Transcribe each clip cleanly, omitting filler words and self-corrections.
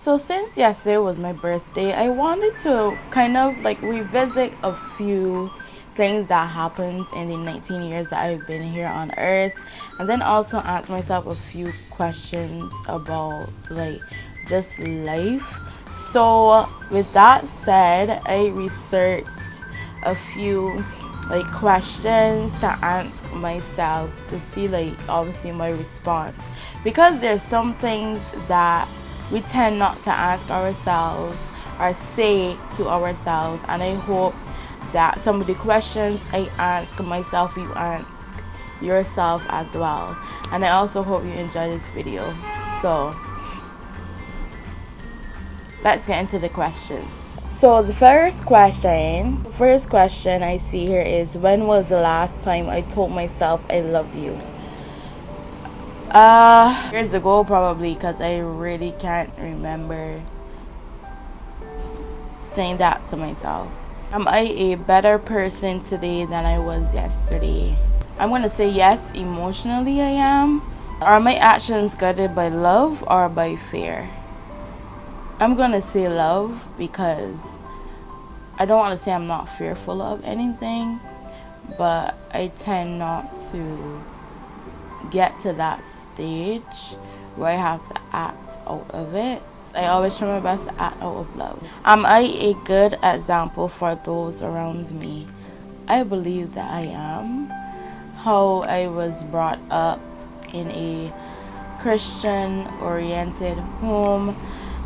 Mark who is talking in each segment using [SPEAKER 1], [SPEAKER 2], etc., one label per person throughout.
[SPEAKER 1] So since yesterday was my birthday, I wanted to kind of like revisit a few things that happened in the 19 years that I've been here on earth, and then also ask myself a few questions about like just life. So with that said, I researched a few like questions to ask myself to see like obviously my response, because there's some things that we tend not to ask ourselves or say to ourselves, and I hope that some of the questions I ask myself you ask yourself as well. And I also hope you enjoy this video. So let's get into the questions. So the first question I see here is, when was the last time I told myself I love you? Years ago probably, because I really can't remember saying that to myself. Am I a better person today than I was yesterday? I'm gonna say yes, emotionally I am. Are my actions guided by love or by fear? I'm gonna say love, because I don't want to say I'm not fearful of anything, but I tend not to get to that stage where I have to act out of it. I always try my best to act out of love. Am I a good example for those around me? I believe that I am. How I was brought up in a Christian oriented home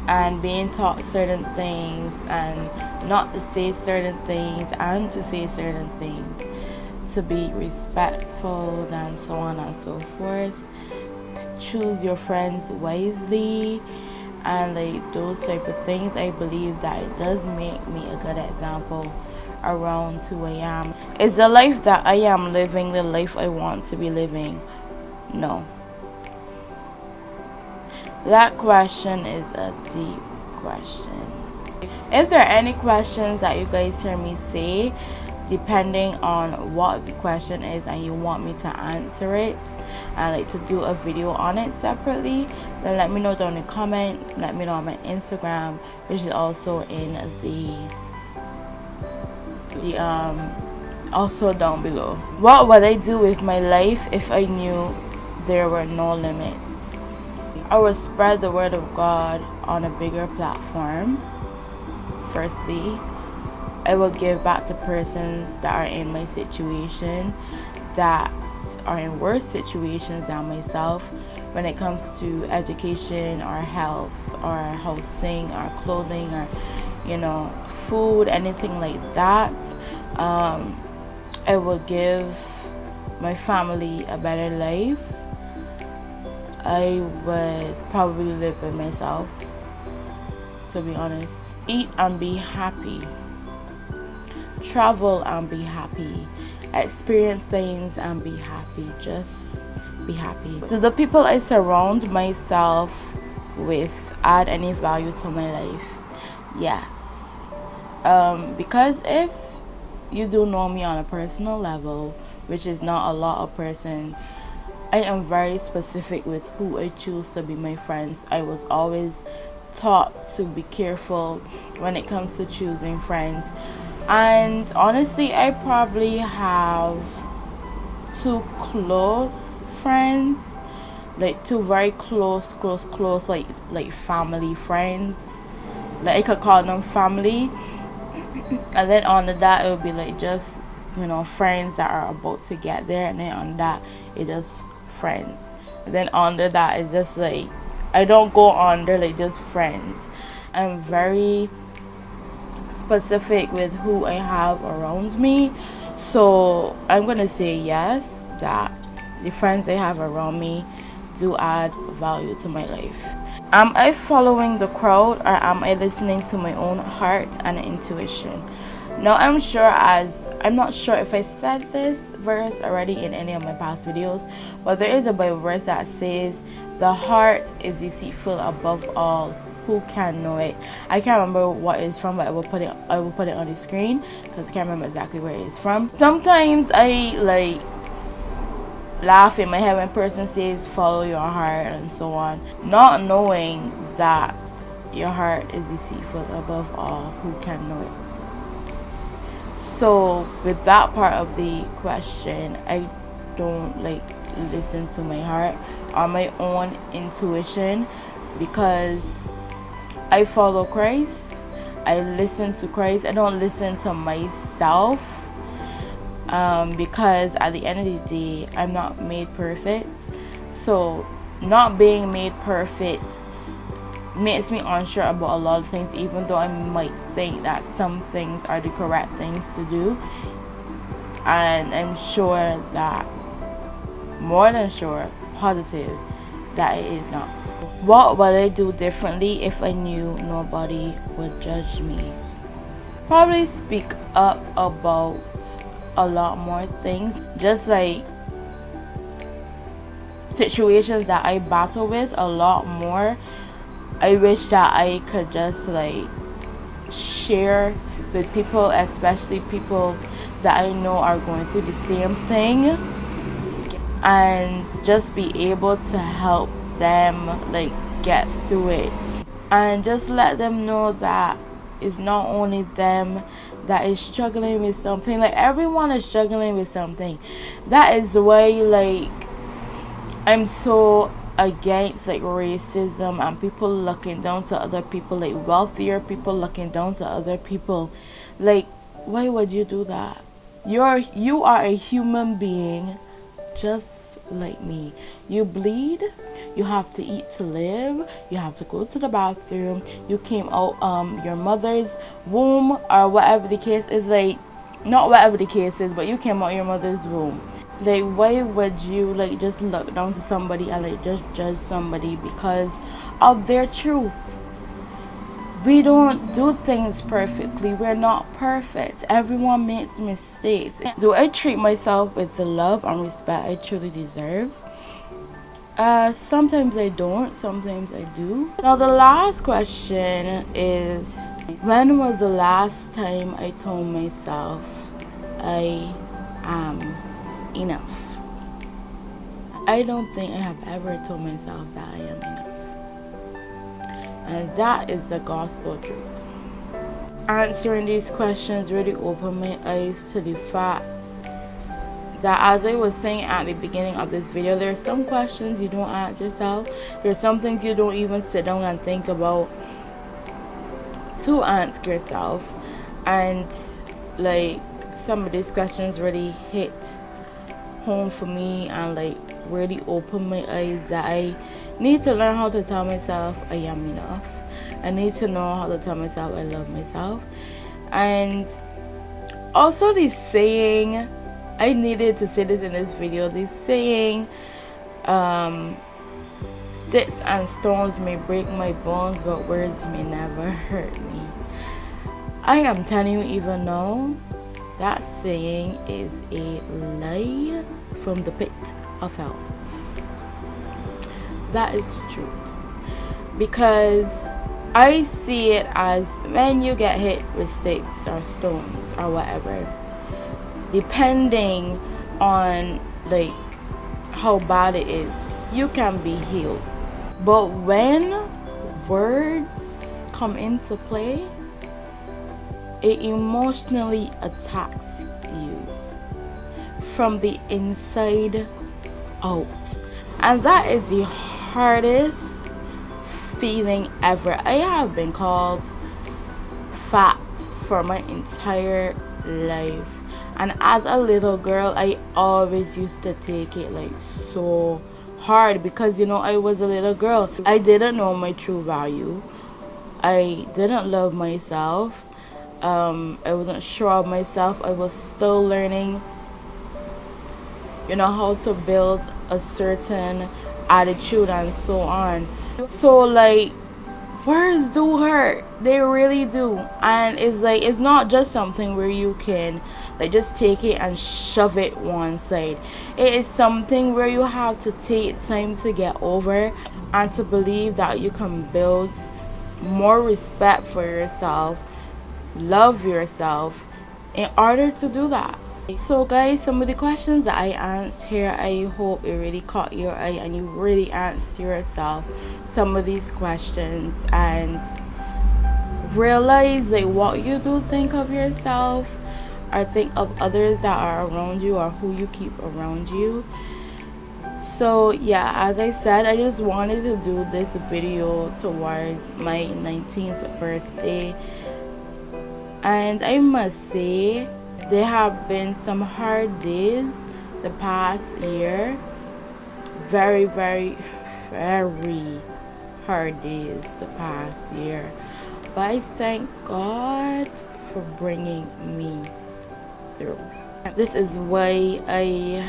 [SPEAKER 1] and being taught certain things and not to say certain things and to say certain things, to be respectful and so on and so forth. Choose your friends wisely and like those type of things. I believe that it does make me a good example around who I am. Is the life that I am living the life I want to be living? No. That question is a deep question. If there are any questions that you guys hear me say, depending on what the question is and you want me to answer it and like to do a video on it separately, then let me know down in the comments. Let me know on my Instagram, which is also in the also down below. What would I do with my life if I knew there were no limits? I would spread the word of God on a bigger platform. Firstly, I will give back to persons that are in my situation, that are in worse situations than myself, when it comes to education or health or housing or clothing or food, anything like that. I will give my family a better life. I would probably live by myself, to be honest. Eat and be happy. Travel and be happy. Experience things and be happy. Just be happy. Do the people I surround myself with add any value to my life? Yes. Because if you do know me on a personal level, which is not a lot of persons, I am very specific with who I choose to be my friends. I was always taught to be careful when it comes to choosing friends. And honestly, I probably have two close friends, like two very close, like family friends. Like I could call them family. And then on that, it would be like just, friends that are about to get there. And then on that, it just friends. And then under that, it's just like, I don't go under like just friends. I'm very specific with who I have around me. So I'm gonna say yes, that the friends I have around me do add value to my life. Am I following the crowd or am I listening to my own heart and intuition? Now I'm not sure if I said this verse already in any of my past videos, but there is a Bible verse that says the heart is deceitful above all, who can know it? I can't remember what it's from, but I will put it on the screen because I can't remember exactly where it is from. Sometimes I like laugh in my head when a person says follow your heart and so on, not knowing that your heart is deceitful above all, who can know it? So with that part of the question, I don't like listen to my heart or my own intuition, because I follow Christ. I listen to Christ. I don't listen to myself, because at the end of the day, I'm not made perfect. So not being made perfect makes me unsure about a lot of things, even though I might think that some things are the correct things to do. And I'm sure that, more than sure, positive, that it is not. What would I do differently if I knew nobody would judge me? Probably speak up about a lot more things, just like situations that I battle with a lot more. I wish that I could just like share with people, especially people that I know are going through the same thing, and just be able to help them like get through it, and just let them know that it's not only them that is struggling with something. Like, everyone is struggling with something. That is why like I'm so against like racism and people looking down to other people, like wealthier people looking down to other people. Like, why would you do that? You are a human being just like me. You bleed, you have to eat to live, you have to go to the bathroom, you came out your mother's womb, or whatever the case is. Like, not whatever the case is, but you came out your mother's womb. Like, why would you like just look down to somebody and like just judge somebody because of their truth? We don't do things perfectly. We're not perfect. Everyone makes mistakes. Do I treat myself with the love and respect I truly deserve? Sometimes I don't, sometimes I do. Now the last question is, when was the last time I told myself I am enough? I don't think I have ever told myself that I am enough. And that is the gospel truth. Answering these questions really opened my eyes to the fact that, as I was saying at the beginning of this video, there are some questions you don't ask yourself. There are some things you don't even sit down and think about to ask yourself. And like, some of these questions really hit home for me and like really opened my eyes that I need to learn how to tell myself I am enough. I need to know how to tell myself I love myself. And also the saying, I needed to say this in this video, this saying, sticks and stones may break my bones, but words may never hurt me. I am telling you, even now, that saying is a lie from the pit of hell. That is the truth. Because I see it as, when you get hit with sticks or stones or whatever, depending on like how bad it is, you can be healed. But when words come into play, it emotionally attacks you from the inside out. And that is the hardest feeling ever. I have been called fat for my entire life. And as a little girl, I always used to take it like so hard because, you know, I was a little girl. I didn't know my true value. I didn't love myself. I wasn't sure of myself. I was still learning, you know, how to build a certain attitude and so on. So like, words do hurt. They really do. And it's like, it's not just something where you can like just take it and shove it one side. It is something where you have to take time to get over and to believe that you can build more respect for yourself, love yourself in order to do that. So guys, some of the questions that I answered here, I hope it really caught your eye and you really answered yourself some of these questions and realize like what you do think of yourself or think of others that are around you or who you keep around you. So yeah, as I said, I just wanted to do this video towards my 19th birthday, and I must say there have been some hard days the past year, very very hard days the past year, but I thank God for bringing me through. This is why I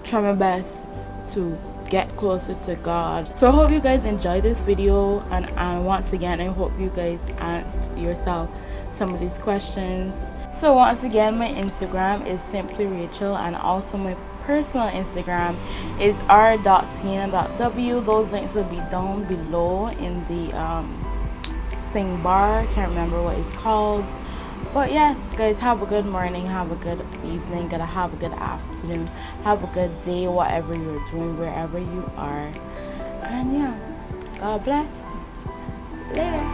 [SPEAKER 1] try my best to get closer to God. So I hope you guys enjoyed this video, and once again I hope you guys answered yourself some of these questions. So once again, my Instagram is simply Rachel, and also my personal Instagram is r.sienna.w. Those links will be down below in the thing bar. Can't remember what it's called. But yes, guys, have a good morning, have a good evening, gotta have a good afternoon, have a good day, whatever you're doing, wherever you are. And yeah, God bless. Later.